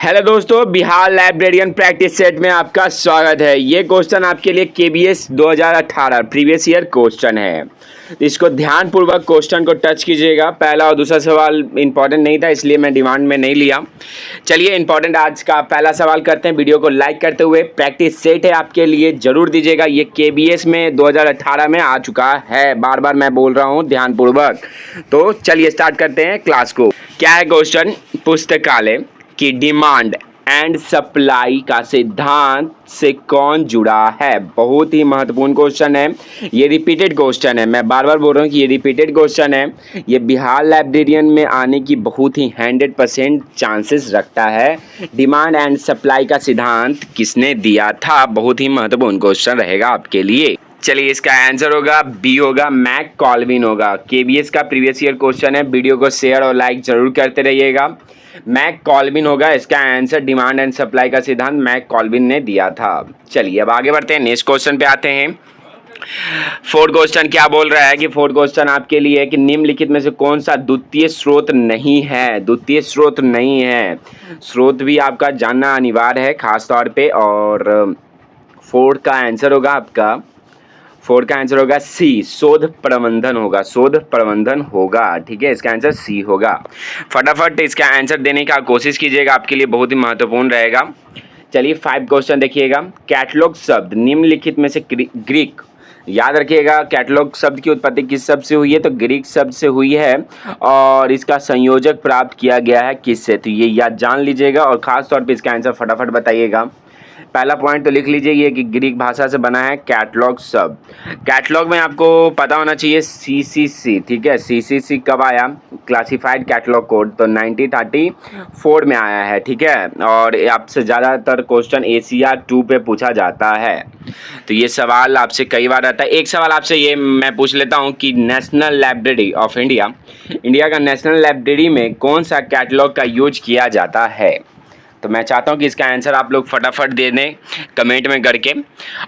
Hello दोस्तों, Bihar librarian practice set में आपका स्वागत है। ये क्वेश्चन आपके लिए केबीएस 2018 प्रीवियस ईयर क्वेश्चन है। इसको ध्यानपूर्वक क्वेश्चन को टच कीजिएगा। पहला और दूसरा सवाल इंपॉर्टेंट नहीं था, इसलिए मैं डिमांड में नहीं लिया। चलिए इंपॉर्टेंट आज का पहला सवाल करते हैं। वीडियो को लाइक करते हुए प्रैक्टिस सेट है आपके लिए, जरूर दीजिएगा। ये केबीएस में 2018 में आ चुका है, बार बार मैं बोल रहा हूँ ध्यानपूर्वक। तो चलिए स्टार्ट करते हैं क्लास को। क्या है क्वेश्चन? पुस्तकालय कि डिमांड एंड सप्लाई का सिद्धांत से कौन जुड़ा है? बहुत ही महत्वपूर्ण क्वेश्चन है। ये रिपीटेड क्वेश्चन है, मैं बार बार बोल रहा हूँ कि ये रिपीटेड क्वेश्चन है। ये बिहार लाइब्रेरियन में आने की बहुत ही 100% चांसेस रखता है। डिमांड एंड सप्लाई का सिद्धांत किसने दिया था? बहुत ही महत्वपूर्ण क्वेश्चन रहेगा आपके लिए। चलिए इसका आंसर होगा बी, होगा मैक कॉल्विन होगा। केबीएस का प्रीवियस ईयर क्वेश्चन है। वीडियो को शेयर और लाइक जरूर करते रहिएगा। मैक कॉल्विन होगा इसका आंसर। डिमांड एंड सप्लाई का सिद्धांत मैक कॉल्विन ने दिया था। चलिए अब आगे बढ़ते हैं, नेक्स्ट क्वेश्चन पे आते हैं। फोर्थ क्वेश्चन क्या बोल रहा है कि फोर्थ क्वेश्चन आपके लिए कि निम्नलिखित में से कौन सा द्वितीय स्रोत नहीं है? द्वितीय स्रोत नहीं है, स्रोत भी आपका जानना अनिवार्य है खास तौर पे। और फोर्थ का आंसर होगा आपका, फोर्थ का आंसर होगा सी, शोध प्रबंधन होगा। शोध प्रबंधन होगा, ठीक है, इसका आंसर सी होगा। फटाफट इसका आंसर देने का कोशिश कीजिएगा, आपके लिए बहुत ही महत्वपूर्ण रहेगा। चलिए 5 क्वेश्चन देखिएगा। कैटलॉग शब्द निम्नलिखित में से ग्रीक, याद रखिएगा कैटलॉग शब्द की उत्पत्ति किस शब्द से हुई है? तो ग्रीक शब्द से हुई है। और इसका संयोजक प्राप्त किया गया है किससे? तो ये याद जान लीजिएगा और खास तौर पे इसका आंसर फटाफट बताइएगा। पहला पॉइंट तो लिख लीजिए ये कि ग्रीक भाषा से बना है कैटलॉग शब्द। कैटलॉग में आपको पता होना चाहिए सीसीसी, ठीक है। सीसीसी कब आया? क्लासिफाइड कैटलॉग कोड, तो 1934 में आया है, ठीक है। और आपसे ज़्यादातर क्वेश्चन एशिया 2 पे पूछा जाता है, तो ये सवाल आपसे कई बार आता है। एक सवाल आपसे ये मैं पूछ लेता हूँ कि national library of India, India का नेशनल लाइब्रेरी में कौन सा कैटलॉग का यूज किया जाता है? तो मैं चाहता हूँ कि इसका आंसर आप लोग फटाफट दे दें कमेंट में करके।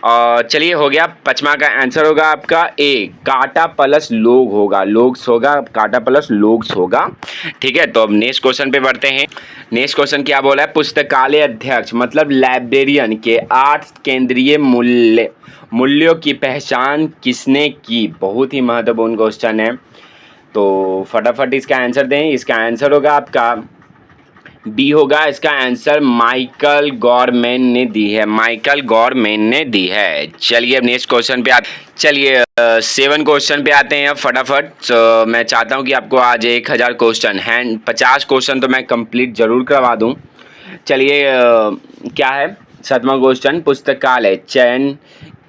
और चलिए हो गया। पांचवा का आंसर होगा आपका ए, काटा प्लस लोग होगा। लोग्स होगा, काटा प्लस लोग्स होगा, ठीक है। तो अब नेक्स्ट क्वेश्चन पे बढ़ते हैं। नेक्स्ट क्वेश्चन क्या बोला है? पुस्तकालय अध्यक्ष मतलब लाइब्रेरियन के 8 केंद्रीय मूल्यों की पहचान किसने की? बहुत ही महत्वपूर्ण क्वेश्चन है, तो फटाफट इसका आंसर दें। इसका आंसर होगा आपका बी होगा इसका आंसर, माइकल गॉरमैन ने दी है। माइकल गॉरमैन ने दी है। चलिए अब नेक्स्ट क्वेश्चन पे चलिए 7 क्वेश्चन पे आते हैं अब फटाफट। तो मैं चाहता हूँ कि आपको आज 1000 क्वेश्चन हैंड 50 क्वेश्चन तो मैं कंप्लीट जरूर करवा दूँ। चलिए क्या है 7वां क्वेश्चन? पुस्तकालय चयन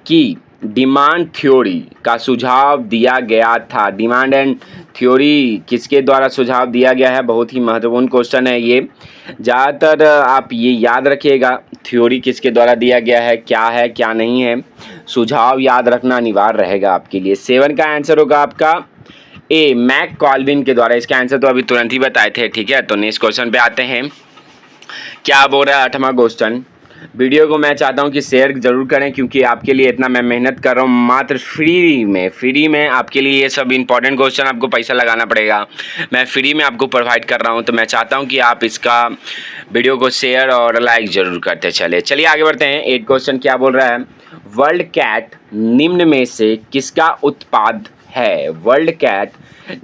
की डिमांड थ्योरी का सुझाव दिया गया था। डिमांड एंड थ्योरी किसके द्वारा सुझाव दिया गया है? बहुत ही महत्वपूर्ण क्वेश्चन है ये। ज़्यादातर आप ये याद रखिएगा, थ्योरी किसके द्वारा दिया गया है, क्या है क्या नहीं है, सुझाव याद रखना अनिवार्य रहेगा आपके लिए। 7 का आंसर होगा आपका ए, मैक कॉल्विन के द्वारा। इसका आंसर तो अभी तुरंत ही बताए थे, ठीक है। तो नेक्स्ट क्वेश्चन पे आते हैं। क्या बोल रहा है 8वां क्वेश्चन? वीडियो को मैं चाहता हूं कि शेयर जरूर करें, क्योंकि आपके लिए इतना मैं मेहनत कर रहा हूं मात्र फ्री में आपके लिए। ये सब इंपॉर्टेंट क्वेश्चन आपको पैसा लगाना पड़ेगा, मैं फ्री में आपको प्रोवाइड कर रहा हूं। तो मैं चाहता हूं कि आप इसका वीडियो को शेयर और लाइक जरूर करते चले। चलिए आगे बढ़ते हैं। 8 क्वेश्चन क्या बोल रहा है? वर्ल्ड कैट निम्न में से किसका उत्पाद है? वर्ल्ड कैट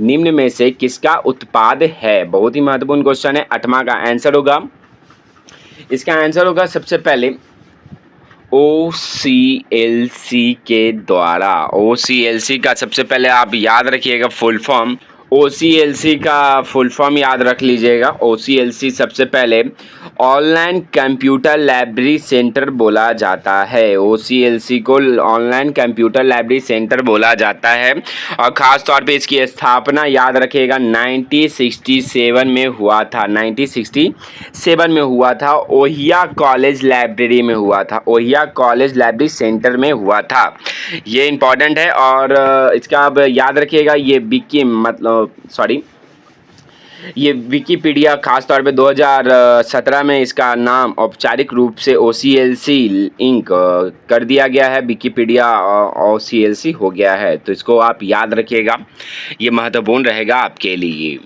निम्न में से किसका उत्पाद है? बहुत ही महत्वपूर्ण क्वेश्चन है। 8वां का आंसर होगा, इसका आंसर होगा सबसे पहले OCLC के द्वारा। OCLC का सबसे पहले आप याद रखिएगा फुल फॉर्म। OCLC का फुल फॉर्म याद रख लीजिएगा। OCLC सबसे पहले ऑनलाइन कंप्यूटर लाइब्रेरी सेंटर बोला जाता है। OCLC को ऑनलाइन कंप्यूटर लाइब्रेरी सेंटर बोला जाता है। और ख़ास तौर पे इसकी स्थापना याद रखिएगा 1967 में हुआ था। 1967 में हुआ था। ओहिया कॉलेज लाइब्रेरी में हुआ था। ओहिया कॉलेज लाइब्रेरी सेंटर में हुआ था। ये इंपॉर्टेंट है। और इसका अब याद रखिएगा ये बिकी मतलब ये विकिपीडिया खास तौर पे 2017 में इसका नाम औपचारिक रूप से OCLC इंक कर दिया गया है। विकिपीडिया OCLC हो गया है, तो इसको आप याद रखिएगा, ये महत्वपूर्ण रहेगा आपके लिए।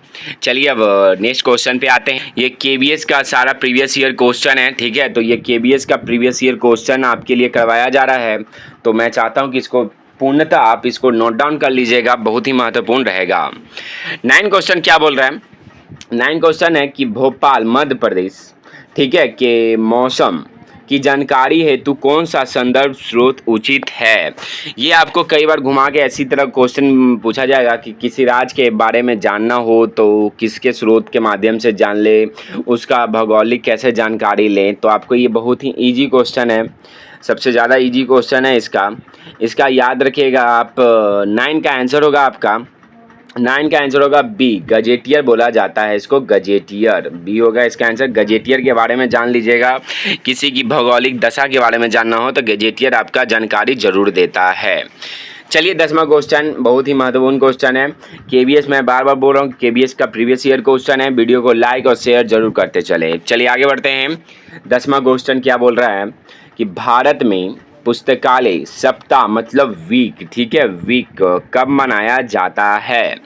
चलिए अब नेक्स्ट क्वेश्चन पे आते हैं। ये KBS का सारा प्रीवियस ईयर क्वेश्चन है, ठीक है। तो ये KBS का प्रीवियस ईयर क्वेश्चन आपके लिए करवाया जा रहा है, तो मैं चाहता हूँ कि इसको पूर्णतः आप इसको नोट डाउन कर लीजिएगा, बहुत ही महत्वपूर्ण रहेगा। 9 क्वेश्चन क्या बोल रहा है? 9 क्वेश्चन है कि भोपाल मध्य प्रदेश, ठीक है, के मौसम की जानकारी हेतु कौन सा संदर्भ स्रोत उचित है। ये आपको कई बार घुमा के ऐसी तरह क्वेश्चन पूछा जाएगा कि किसी राज्य के बारे में जानना हो तो किसके स्रोत के माध्यम से जान ले, उसका भौगोलिक कैसे जानकारी लें। तो आपको ये बहुत ही ईजी क्वेश्चन है, सबसे ज़्यादा ईजी क्वेश्चन है इसका याद रखिएगा आप। 9 का आंसर होगा आपका, 9 का आंसर होगा बी, गजेटियर बोला जाता है इसको, गजेटियर बी होगा इसका आंसर। गजेटियर के बारे में जान लीजिएगा, किसी की भौगोलिक दशा के बारे में जानना हो तो गजेटियर आपका जानकारी जरूर देता है। चलिए 10वां क्वेश्चन बहुत ही महत्वपूर्ण क्वेश्चन है। KBS मैं बार बार बोल रहा हूँ, KBS का प्रीवियस ईयर क्वेश्चन है। वीडियो को लाइक और शेयर जरूर करते चले। चलिए आगे बढ़ते हैं। 10वां क्वेश्चन क्या बोल रहा है कि भारत में पुस्तकालय सप्ताह मतलब वीक, ठीक है, वीक कब मनाया जाता है।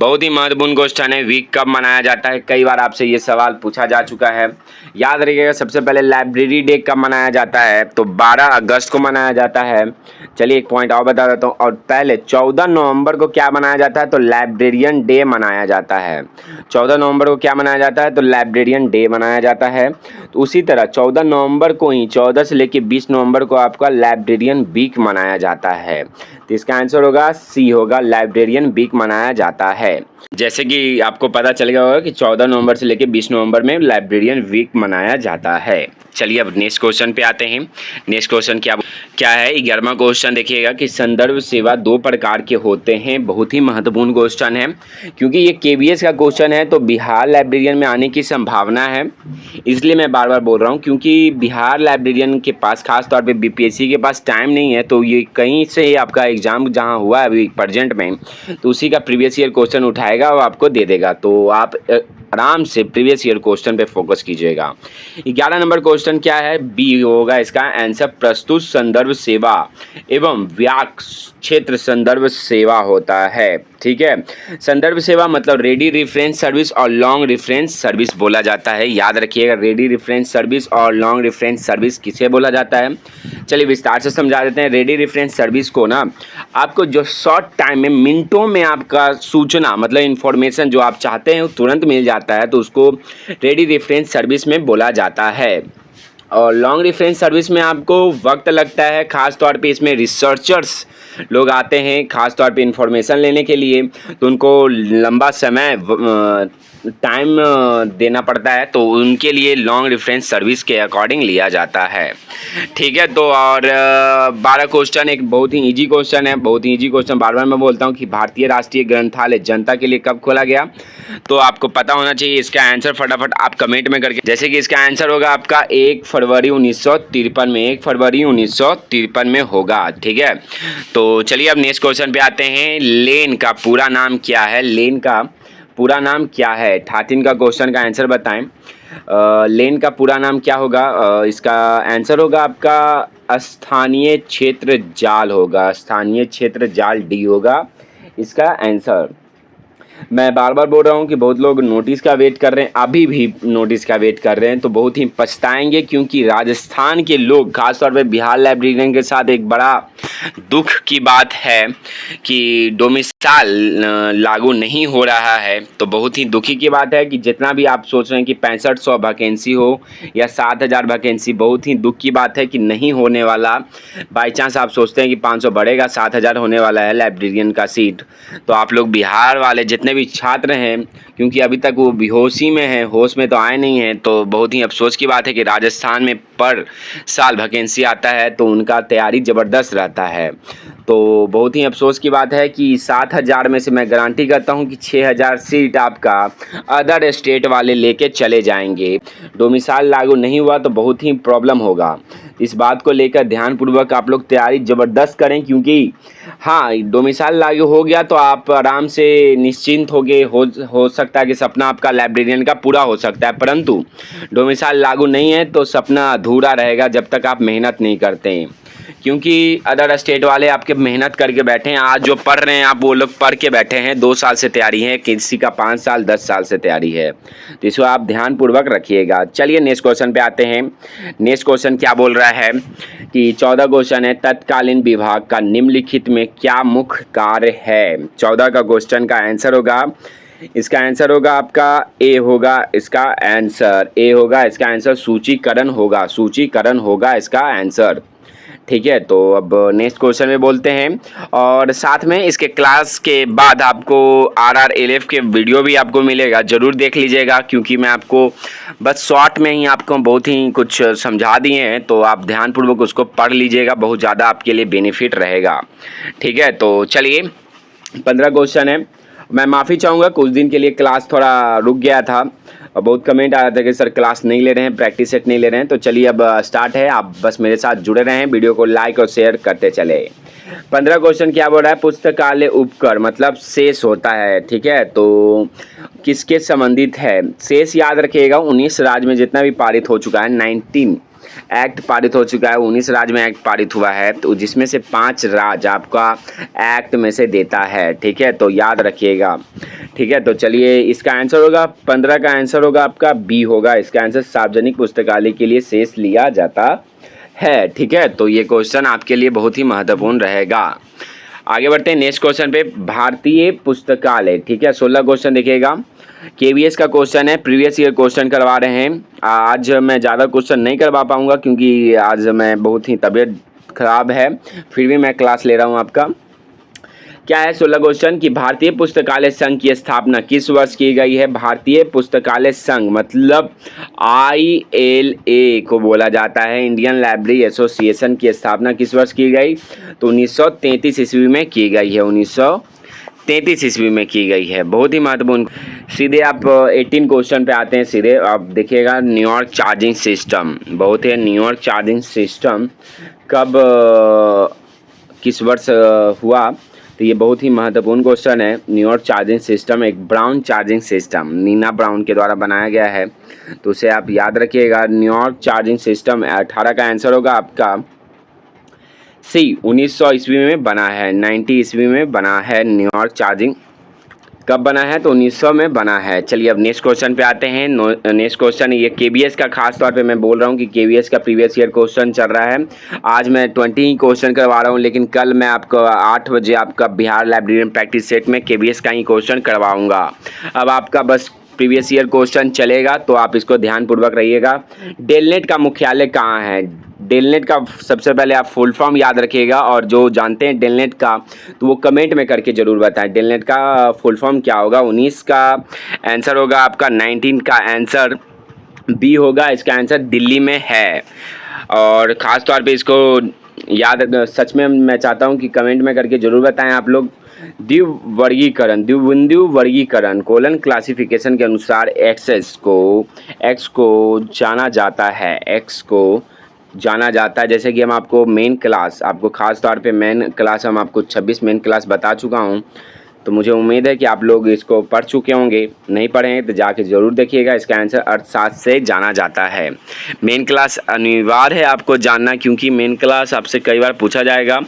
बहुत ही महत्वपूर्ण क्वेश्चन है, वीक कब मनाया जाता है। कई बार आपसे ये सवाल पूछा जा चुका है, याद रखिएगा। सबसे पहले लाइब्रेरी डे कब मनाया जाता है, तो 12 अगस्त को मनाया जाता है। चलिए एक पॉइंट और बता देता हूँ। और पहले 14 नवंबर को क्या मनाया जाता है, तो लाइब्रेरियन डे मनाया जाता है। 14 नवंबर को क्या मनाया जाता है, तो लाइब्रेरियन डे मनाया जाता है। तो उसी तरह 14 नवंबर को ही 14 से लेकर 20 नवंबर को आपका लाइब्रेरियन वीक मनाया जाता है। तो इसका आंसर होगा सी होगा, लाइब्रेरियन वीक मनाया जाता है। जैसे कि आपको पता चल गया होगा कि 14 नवंबर से लेकर 20 नवंबर में लाइब्रेरियन वीक मनाया जाता है। चलिए अब नेक्स्ट क्वेश्चन पे आते हैं। नेक्स्ट क्वेश्चन क्या है? 11वां क्वेश्चन देखिएगा कि संदर्भ सेवा 2 प्रकार के होते हैं। बहुत ही महत्वपूर्ण क्वेश्चन है, क्योंकि ये KBS का क्वेश्चन है तो बिहार लाइब्रेरियन में आने की संभावना है, इसलिए मैं बार बार बोल रहा हूँ। क्योंकि बिहार लाइब्रेरियन के पास खास तौर पे BPSC के पास टाइम नहीं है, तो ये कहीं से आपका एग्जाम जहाँ हुआ है अभी प्रेजेंट में, तो उसी का प्रीवियस ईयर क्वेश्चन उठाएगा और आपको दे देगा। तो आप आराम से प्रीवियस ईयर क्वेश्चन पे फोकस कीजिएगा। 11 नंबर क्वेश्चन क्या है? बी होगा इसका आंसर, प्रस्तुत संदर्भ सेवा एवं व्याक क्षेत्र संदर्भ सेवा होता है, ठीक है। संदर्भ सेवा मतलब रेडी रेफरेंस सर्विस और लॉन्ग रेफरेंस सर्विस बोला जाता है। याद रखिएगा, रेडी रेफरेंस सर्विस और लॉन्ग रेफरेंस सर्विस किसे बोला जाता है। चलिए विस्तार से समझा देते हैं। रेडी रेफरेंस सर्विस को ना आपको जो शॉर्ट टाइम में, मिनटों में आपका सूचना मतलब इंफॉर्मेशन जो आप चाहते हैं वो तुरंत मिल जाता है, तो उसको रेडी रेफरेंस सर्विस में बोला जाता है। और लॉन्ग रेफरेंस सर्विस में आपको वक्त लगता है, खास तौर पे इसमें रिसर्चर्स लोग आते हैं खास तौर पे इंफॉर्मेशन लेने के लिए, तो उनको लंबा समय टाइम देना पड़ता है, तो उनके लिए लॉन्ग रेफरेंस सर्विस के अकॉर्डिंग लिया जाता है, ठीक है। तो और 12 क्वेश्चन एक बहुत ही इजी क्वेश्चन है, बहुत ही इजी क्वेश्चन। बार बार मैं बोलता हूँ कि भारतीय राष्ट्रीय ग्रंथालय जनता के लिए कब खोला गया, तो आपको पता होना चाहिए। इसका आंसर फटाफट आप कमेंट में करके, जैसे कि इसका आंसर होगा आपका 1 फरवरी 1953 में, 1 फरवरी 1953 में होगा, ठीक है। तो चलिए अब नेक्स्ट क्वेश्चन पे आते हैं। लेन का पूरा नाम क्या है? लेन का पूरा नाम क्या है? 18 का क्वेश्चन का आंसर बताएं। लेन का पूरा नाम क्या होगा? इसका आंसर होगा आपका स्थानीय क्षेत्र जाल होगा, स्थानीय क्षेत्र जाल डी होगा इसका आंसर। मैं बार बार बोल रहा हूँ कि बहुत लोग नोटिस का वेट कर रहे हैं, अभी भी नोटिस का वेट कर रहे हैं, तो बहुत ही पछताएंगे, क्योंकि राजस्थान के लोग खासतौर पे बिहार लाइब्रेरियन के साथ एक बड़ा दुख की बात है कि डोमिसाइल लागू नहीं हो रहा है। तो बहुत ही दुखी की बात है कि जितना भी आप सोच रहे हैं कि 6500 वैकेंसी हो या 7000 वैकेंसी, बहुत ही दुख की बात है कि नहीं होने वाला। बाई चांस आप सोचते हैं कि 500 बढ़ेगा, 7000 होने वाला है लाइब्रेरियन का सीट, तो आप लोग बिहार वाले जितने भी छात्र हैं, क्योंकि अभी तक वो बेहोशी में हैं, होश में तो आए नहीं हैं, तो बहुत ही अफसोस की बात है कि राजस्थान में पर साल वैकेंसी आता है तो उनका तैयारी ज़बरदस्त रहता है। तो बहुत ही अफसोस की बात है कि 7000 में से मैं गारंटी करता हूं कि 6000 सीट आपका अदर स्टेट वाले लेके चले जाएंगे। डोमिसाइल लागू नहीं हुआ तो बहुत ही प्रॉब्लम होगा। इस बात को लेकर ध्यानपूर्वक आप लोग तैयारी ज़बरदस्त करें, क्योंकि हाँ, डोमिसाइल लागू हो गया तो आप आराम से निश्चिंत हो सकता है कि सपना आपका लाइब्रेरियन का पूरा हो सकता है, परंतु डोमिसाइल लागू नहीं है तो सपना अधूरा रहेगा जब तक आप मेहनत नहीं करते हैं। क्योंकि अदर स्टेट वाले आपके मेहनत करके बैठे हैं, आज जो पढ़ रहे हैं आप वो लोग पढ़ के बैठे हैं, 2 साल से तैयारी है, किसी का 5 साल 10 साल से तैयारी है, तो इसको आप ध्यानपूर्वक रखिएगा। चलिए नेक्स्ट क्वेश्चन पे आते हैं। नेक्स्ट क्वेश्चन क्या बोल रहा है कि 14 क्वेश्चन है, तत्कालीन विभाग का निम्नलिखित में क्या मुख्य कार्य है। 14 का क्वेश्चन का आंसर होगा, इसका आंसर होगा आपका ए होगा, इसका आंसर ए होगा, इसका आंसर सूचीकरण होगा, सूचीकरण होगा इसका आंसर। ठीक है, तो अब नेक्स्ट क्वेश्चन में बोलते हैं, और साथ में इसके क्लास के बाद आपको RRLF के वीडियो भी आपको मिलेगा, ज़रूर देख लीजिएगा, क्योंकि मैं आपको बस शॉर्ट में ही आपको बहुत ही कुछ समझा दिए हैं, तो आप ध्यानपूर्वक उसको पढ़ लीजिएगा, बहुत ज़्यादा आपके लिए बेनिफिट रहेगा। ठीक है, तो चलिए 15 क्वेश्चन है। मैं माफ़ी चाहूँगा, कुछ दिन के लिए क्लास थोड़ा रुक गया था और बहुत कमेंट आ रहा था कि सर क्लास नहीं ले रहे हैं, प्रैक्टिस सेट नहीं ले रहे हैं, तो चलिए अब स्टार्ट है, आप बस मेरे साथ जुड़े रहें, वीडियो को लाइक और शेयर करते चले। 15 क्वेश्चन क्या बोल रहा है, पुस्तकालय उपकर मतलब शेष होता है। ठीक है, तो किसके संबंधित है, शेष याद रखिएगा 19 राज्य में जितना भी पारित हो चुका है, 19 एक्ट पारित हो चुका है, 19 राज्य में एक्ट पारित हुआ है, तो जिसमें से 5 राज्य आपका एक्ट में से देता है। ठीक है, तो याद रखिएगा। ठीक है, तो चलिए इसका आंसर होगा 15 का आंसर होगा आपका बी होगा, इसका आंसर सार्वजनिक पुस्तकालय के लिए शेष लिया जाता है। ठीक है, तो ये क्वेश्चन आपके लिए बहुत ही महत्वपूर्ण रहेगा। आगे बढ़ते हैं नेक्स्ट क्वेश्चन पे, भारतीय पुस्तकालय। ठीक है, 16 क्वेश्चन देखिएगा, KVS का क्वेश्चन है, प्रीवियस ईयर क्वेश्चन करवा रहे हैं। आज मैं ज़्यादा क्वेश्चन नहीं करवा पाऊँगा क्योंकि आज मैं बहुत ही तबीयत खराब है, फिर भी मैं क्लास ले रहा हूँ आपका। क्या है 16 क्वेश्चन कि भारतीय पुस्तकालय संघ की स्थापना किस वर्ष की गई है। भारतीय पुस्तकालय संघ मतलब ILA को बोला जाता है, इंडियन लाइब्रेरी एसोसिएशन की स्थापना किस वर्ष की गई, तो 1933 ईस्वी में की गई है, 1933 ईस्वी में की गई है। बहुत ही महत्वपूर्ण। सीधे आप 18 क्वेश्चन पे आते हैं, सीधे आप देखिएगा न्यूयॉर्क चार्जिंग सिस्टम, बहुत ही न्यूयॉर्क चार्जिंग सिस्टम कब किस वर्ष हुआ, तो ये बहुत ही महत्वपूर्ण क्वेश्चन है। न्यूयॉर्क चार्जिंग सिस्टम एक Brown charging system Nina Brown के द्वारा बनाया गया है, तो उसे आप याद रखिएगा। न्यूयॉर्क चार्जिंग सिस्टम 18 का आंसर होगा आपका सी, 1900 ईस्वी में बना है, 90 ईस्वी में बना है। न्यूयॉर्क चार्जिंग कब बना है, तो 1900 में बना है। चलिए अब नेक्स्ट क्वेश्चन पे आते हैं। नेक्स्ट क्वेश्चन ये KVS का, खास तौर पे मैं बोल रहा हूँ कि KVS का प्रीवियस ईयर क्वेश्चन चल रहा है। आज मैं 20 क्वेश्चन करवा रहा हूँ, लेकिन कल मैं आपको 8 बजे आपका बिहार लाइब्रेरियन प्रैक्टिस सेट में KVS का ही क्वेश्चन करवाऊँगा। अब आपका बस प्रीवियस ईयर क्वेश्चन चलेगा, तो आप इसको ध्यानपूर्वक रहिएगा। डेलनेट का मुख्यालय कहाँ है, डेलनेट का सबसे पहले आप फुल फॉर्म याद रखिएगा, और जो जानते हैं डेलनेट का तो वो कमेंट में करके ज़रूर बताएं डेलनेट का फुल फॉर्म क्या होगा। 19 का आंसर होगा आपका, 19 का आंसर बी होगा, इसका आंसर दिल्ली में है। और ख़ास तौर पे इसको याद, सच में मैं चाहता हूँ कि कमेंट में करके ज़रूर बताएं आप लोग। द्विबिंदु वर्गीकरण कोलन क्लासिफिकेशन के अनुसार एक्स को जाना जाता है, एक्स को जाना जाता है। जैसे कि हम आपको मेन क्लास, आपको ख़ास तौर पे मेन क्लास हम आपको 26 मेन क्लास बता चुका हूँ, तो मुझे उम्मीद है कि आप लोग इसको पढ़ चुके होंगे, नहीं पढ़े हैं तो जाके ज़रूर देखिएगा। इसका आंसर अर्थशास्त्र से जाना जाता है। मेन क्लास अनिवार्य है आपको जानना, क्योंकि मेन क्लास आपसे कई बार पूछा जाएगा।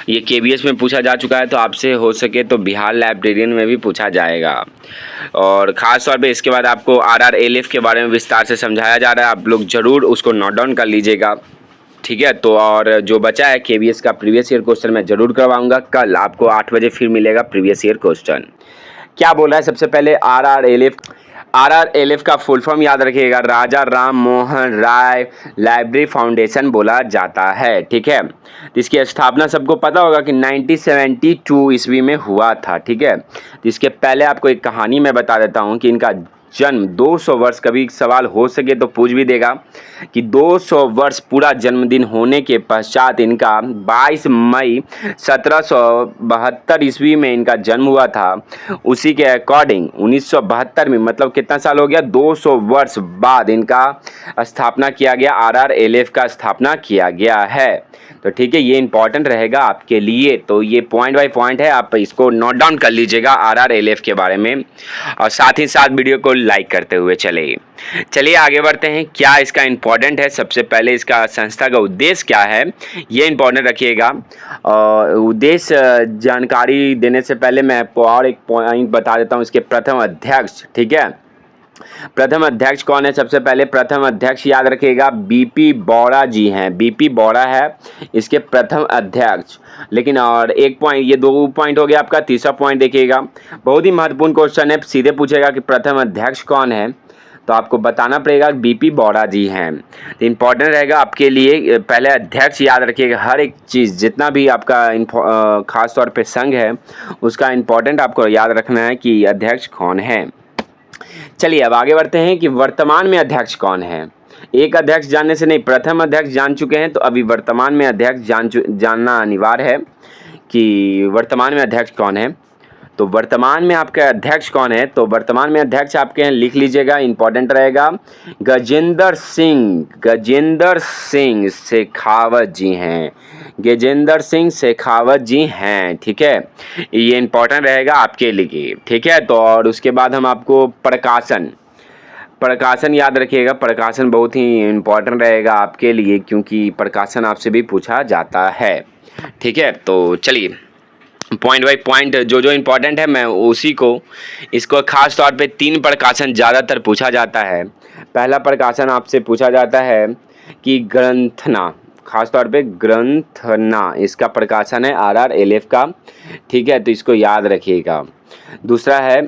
ये KVS में पूछा जा चुका है, तो आपसे हो सके तो बिहार लाइब्रेरियन में भी पूछा जाएगा। और ख़ास तौर पे इसके बाद आपको RRLF के बारे में विस्तार से समझाया जा रहा है, आप लोग ज़रूर उसको नोट डाउन कर लीजिएगा। ठीक है, तो और जो बचा है KVS का प्रीवियस ईयर क्वेश्चन मैं ज़रूर करवाऊंगा। कल आपको 8 बजे फिर मिलेगा प्रीवियस ईयर क्वेश्चन। क्या बोला है सबसे पहले, RRLF का फुल फॉर्म याद रखिएगा, राजा राम मोहन राय लाइब्रेरी फाउंडेशन बोला जाता है। ठीक है, तो इसकी स्थापना सबको पता होगा कि 1972 ईस्वी में हुआ था। ठीक है, तो इसके पहले आपको एक कहानी मैं बता देता हूँ कि इनका जन्म 200 वर्ष, कभी सवाल हो सके तो पूछ भी देगा कि 200 वर्ष पूरा जन्मदिन होने के पश्चात इनका 22 मई 1772 ईस्वी में इनका जन्म हुआ था। उसी के अकॉर्डिंग 1972 में, मतलब कितना साल हो गया, 200 वर्ष बाद इनका स्थापना किया गया, RRLF का स्थापना किया गया है। तो ठीक है, ये इंपॉर्टेंट रहेगा आपके लिए। तो ये पॉइंट बाय पॉइंट है, आप इसको नोट डाउन कर लीजिएगा RRLF के बारे में, और साथ ही साथ वीडियो को लाइक करते हुए चलिए आगे बढ़ते हैं। क्या इसका इंपॉर्टेंट है, सबसे पहले इसका संस्था का उद्देश्य क्या है, ये इंपॉर्टेंट रखिएगा। उद्देश्य जानकारी देने से पहले मैं आपको और एक पॉइंट बता देता हूँ, इसके प्रथम अध्यक्ष। ठीक है, प्रथम अध्यक्ष कौन है, सबसे पहले प्रथम अध्यक्ष याद रखिएगा BP बोरा जी हैं। BP बोरा है इसके प्रथम अध्यक्ष। लेकिन और एक पॉइंट, ये 2 पॉइंट हो गया आपका। तीसरा पॉइंट देखिएगा, बहुत ही महत्वपूर्ण क्वेश्चन है, सीधे पूछेगा कि प्रथम अध्यक्ष कौन है, तो आपको बताना पड़ेगा BP बोरा जी हैं। तो इम्पॉर्टेंट रहेगा आपके लिए, पहले अध्यक्ष याद रखिएगा। हर एक चीज़ जितना भी आपका खास तौर पे संघ है उसका इम्पॉर्टेंट आपको याद रखना है कि अध्यक्ष कौन है। चलिए अब आगे बढ़ते हैं कि वर्तमान में अध्यक्ष कौन है। एक अध्यक्ष जानने से नहीं, प्रथम अध्यक्ष जान चुके हैं तो अभी वर्तमान में अध्यक्ष जानना अनिवार्य है कि वर्तमान में अध्यक्ष कौन है। तो वर्तमान में आपका अध्यक्ष कौन है, तो वर्तमान में अध्यक्ष आपके हैं, लिख लीजिएगा, इंपॉर्टेंट रहेगा, गजेंद्र सिंह शेखावत जी हैं। गजेंद्र सिंह शेखावत जी हैं। ठीक है, ये इंपॉर्टेंट रहेगा आपके लिए। ठीक है, तो और उसके बाद हम आपको प्रकाशन याद रखिएगा। प्रकाशन बहुत ही इम्पोर्टेंट रहेगा आपके लिए, क्योंकि प्रकाशन आपसे भी पूछा जाता है। ठीक है, तो चलिए पॉइंट बाय पॉइंट जो इम्पोर्टेंट है मैं उसी को, इसको खास तौर पे 3 प्रकाशन ज़्यादातर पूछा जाता है। पहला प्रकाशन आपसे पूछा जाता है कि ग्रंथना, खास तौर पे ग्रंथना, इसका प्रकाशन है RRLF का। ठीक है, तो इसको याद रखिएगा। दूसरा है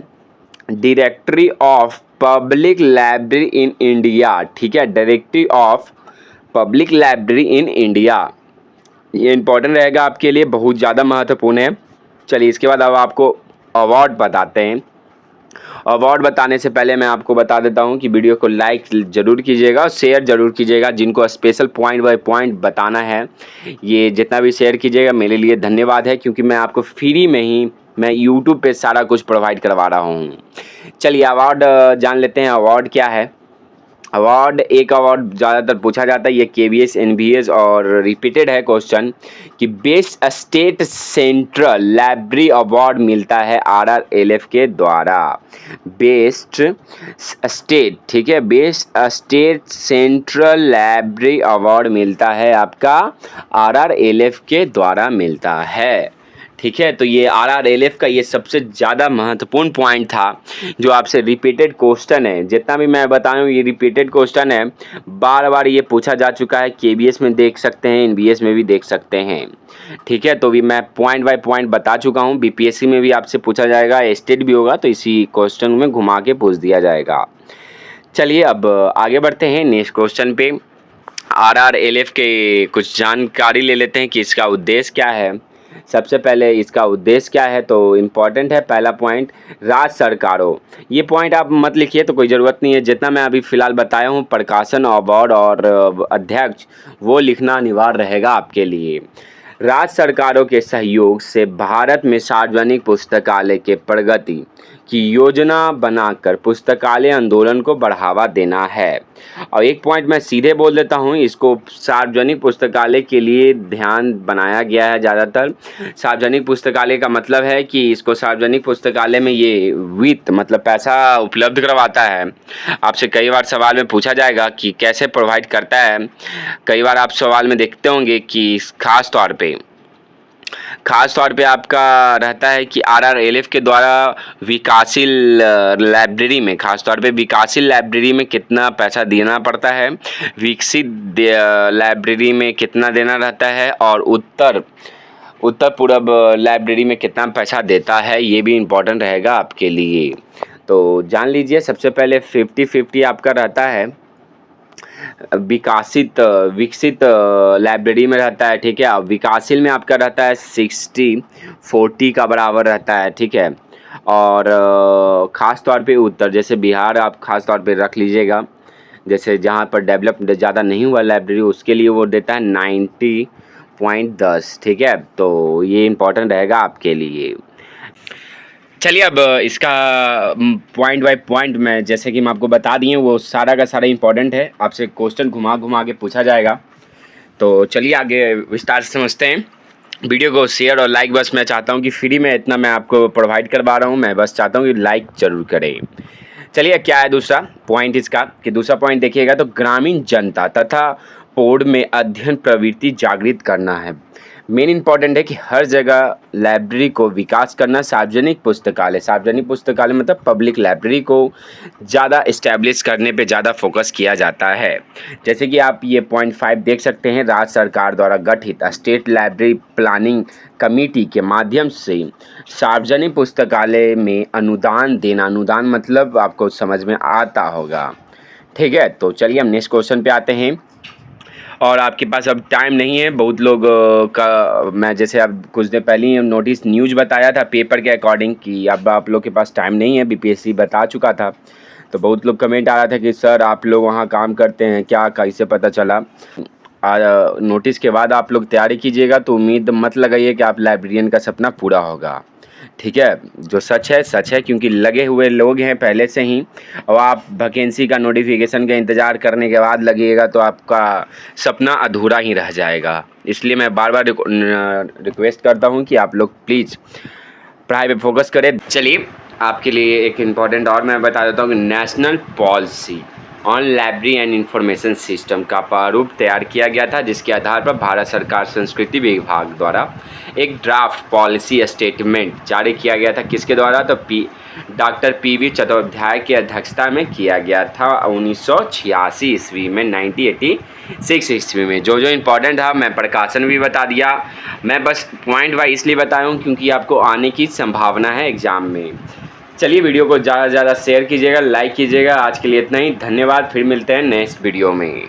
directory of public library in India. ठीक है, directory of public library in India, ये इंपॉर्टेंट रहेगा आपके लिए, बहुत ज़्यादा महत्वपूर्ण है। चलिए इसके बाद अब आपको अवार्ड बताते हैं। अवार्ड बताने से पहले मैं आपको बता देता हूं कि वीडियो को लाइक ज़रूर कीजिएगा और शेयर ज़रूर कीजिएगा। जिनको स्पेशल पॉइंट बाय पॉइंट बताना है, ये जितना भी शेयर कीजिएगा मेरे लिए धन्यवाद है, क्योंकि मैं आपको फ्री में ही मैं YouTube पे सारा कुछ प्रोवाइड करवा रहा हूँ। चलिए अवार्ड जान लेते हैं, अवार्ड क्या है। अवार्ड, एक अवार्ड ज़्यादातर पूछा जाता है, ये KBS NBS और रिपीटेड है क्वेश्चन, कि best state central library award मिलता है RRLF के द्वारा। बेस्ट स्टेट, ठीक है, best state central library award मिलता है आपका RRLF के द्वारा मिलता है। ठीक है, तो ये RRLF का ये सबसे ज़्यादा महत्वपूर्ण पॉइंट था, जो आपसे रिपीटेड क्वेश्चन है। जितना भी मैं बता रहा हूँ ये रिपीटेड क्वेश्चन है, बार बार ये पूछा जा चुका है। KBS में देख सकते हैं, NBS में भी देख सकते हैं। ठीक है, तो भी मैं पॉइंट बाय पॉइंट बता चुका हूँ। BPSC में भी आपसे पूछा जाएगा, स्टेट भी होगा, तो इसी क्वेश्चन में घुमा के पूछ दिया जाएगा। चलिए अब आगे बढ़ते हैं नेक्स्ट क्वेश्चन पे। RRLF के कुछ जानकारी ले लेते हैं कि इसका उद्देश्य क्या है। सबसे पहले इसका उद्देश्य क्या है, तो इम्पॉर्टेंट है पहला पॉइंट, राज्य सरकारों। ये पॉइंट आप मत लिखिए, तो कोई ज़रूरत नहीं है। जितना मैं अभी फ़िलहाल बताया हूँ, प्रकाशन, अवार्ड और अध्यक्ष, वो लिखना अनिवार्य रहेगा आपके लिए। राज्य सरकारों के सहयोग से भारत में सार्वजनिक पुस्तकालय के प्रगति की योजना बनाकर पुस्तकालय आंदोलन को बढ़ावा देना है। और एक पॉइंट मैं सीधे बोल देता हूँ, इसको सार्वजनिक पुस्तकालय के लिए ध्यान बनाया गया है ज़्यादातर। सार्वजनिक पुस्तकालय का मतलब है कि इसको सार्वजनिक पुस्तकालय में ये वित्त मतलब पैसा उपलब्ध करवाता है। आपसे कई बार सवाल में पूछा जाएगा कि कैसे प्रोवाइड करता है। कई बार आप सवाल में देखते होंगे कि खास तौर पे आपका रहता है कि RRLF के द्वारा विकासशील लाइब्रेरी में, खास तौर पे विकासशील लाइब्रेरी में कितना पैसा देना पड़ता है, विकसित लाइब्रेरी में कितना देना रहता है, और उत्तर पूर्व लाइब्रेरी में कितना पैसा देता है, ये भी इम्पोर्टेंट रहेगा आपके लिए। तो जान लीजिए, सबसे पहले 50-50 आपका रहता है, विकसित लाइब्रेरी में रहता है। ठीक है, विकासशील में आपका रहता है 60-40 का बराबर रहता है। ठीक है, और ख़ास तौर पे उत्तर, जैसे बिहार आप ख़ास तौर पे रख लीजिएगा, जैसे जहाँ पर डेवलप ज़्यादा नहीं हुआ लाइब्रेरी, उसके लिए वो देता है 90.10, ठीक है। तो ये इम्पोर्टेंट रहेगा आपके लिए। चलिए अब इसका पॉइंट बाय पॉइंट मैं, जैसे कि मैं आपको बता दिए, वो सारा का सारा इम्पोर्टेंट है, आपसे क्वेश्चन घुमा घुमा के पूछा जाएगा। तो चलिए आगे विस्तार से समझते हैं। वीडियो को शेयर और लाइक, बस मैं चाहता हूँ कि फ्री में इतना मैं आपको प्रोवाइड करवा रहा हूँ, मैं बस चाहता हूँ कि लाइक ज़रूर करें। चलिए क्या है दूसरा पॉइंट इसका, कि दूसरा पॉइंट देखिएगा तो ग्रामीण जनता तथा पौड़ में अध्ययन प्रवृत्ति जागृत करना है। मेन इम्पॉर्टेंट है कि हर जगह लाइब्रेरी को विकास करना, सार्वजनिक पुस्तकालय मतलब पब्लिक लाइब्रेरी को ज़्यादा इस्टेब्लिश करने पे ज़्यादा फोकस किया जाता है। जैसे कि आप ये पॉइंट 5 देख सकते हैं, राज्य सरकार द्वारा गठित स्टेट लाइब्रेरी प्लानिंग कमेटी के माध्यम से सार्वजनिक पुस्तकालय में अनुदान देना। अनुदान मतलब आपको समझ में आता होगा, ठीक है। तो चलिए हम नेक्स्ट क्वेश्चन पे आते हैं। और आपके पास अब टाइम नहीं है, बहुत लोग का मैं जैसे अब कुछ देर पहले ही नोटिस न्यूज़ बताया था पेपर के अकॉर्डिंग कि अब आप लोग के पास टाइम नहीं है, बीपीएससी बता चुका था। तो बहुत लोग कमेंट आ रहा था कि सर आप लोग वहाँ काम करते हैं क्या, कैसे पता चला। नोटिस के बाद आप लोग तैयारी कीजिएगा, तो उम्मीद मत लगाइए कि आप लाइब्रेरियन का सपना पूरा होगा, ठीक है। जो सच है, क्योंकि लगे हुए लोग हैं पहले से ही, और आप वैकेंसी का नोटिफिकेशन का इंतज़ार करने के बाद लगिएगा तो आपका सपना अधूरा ही रह जाएगा। इसलिए मैं बार बार रिक्वेस्ट करता हूं कि आप लोग प्लीज़ पढ़ाई पे फोकस करें। चलिए आपके लिए एक इम्पॉर्टेंट और मैं बता देता हूँ कि national policy on library and information system का प्रारूप तैयार किया गया था, जिसके आधार पर भारत सरकार संस्कृति विभाग द्वारा एक ड्राफ्ट पॉलिसी स्टेटमेंट जारी किया गया था। किसके द्वारा, तो डॉक्टर पी.वी. चट्टोपाध्याय की अध्यक्षता में किया गया था 1986 ईस्वी में, 1986 ईस्वी में। जो इम्पोर्टेंट था मैं प्रकाशन भी बता दिया, मैं बस पॉइंट वाइज इसलिए बताया हूँ क्योंकि आपको आने की संभावना है एग्ज़ाम में। चलिए वीडियो को ज़्यादा से ज़्यादा शेयर कीजिएगा, लाइक कीजिएगा। आज के लिए इतना ही, धन्यवाद। फिर मिलते हैं नेक्स्ट वीडियो में।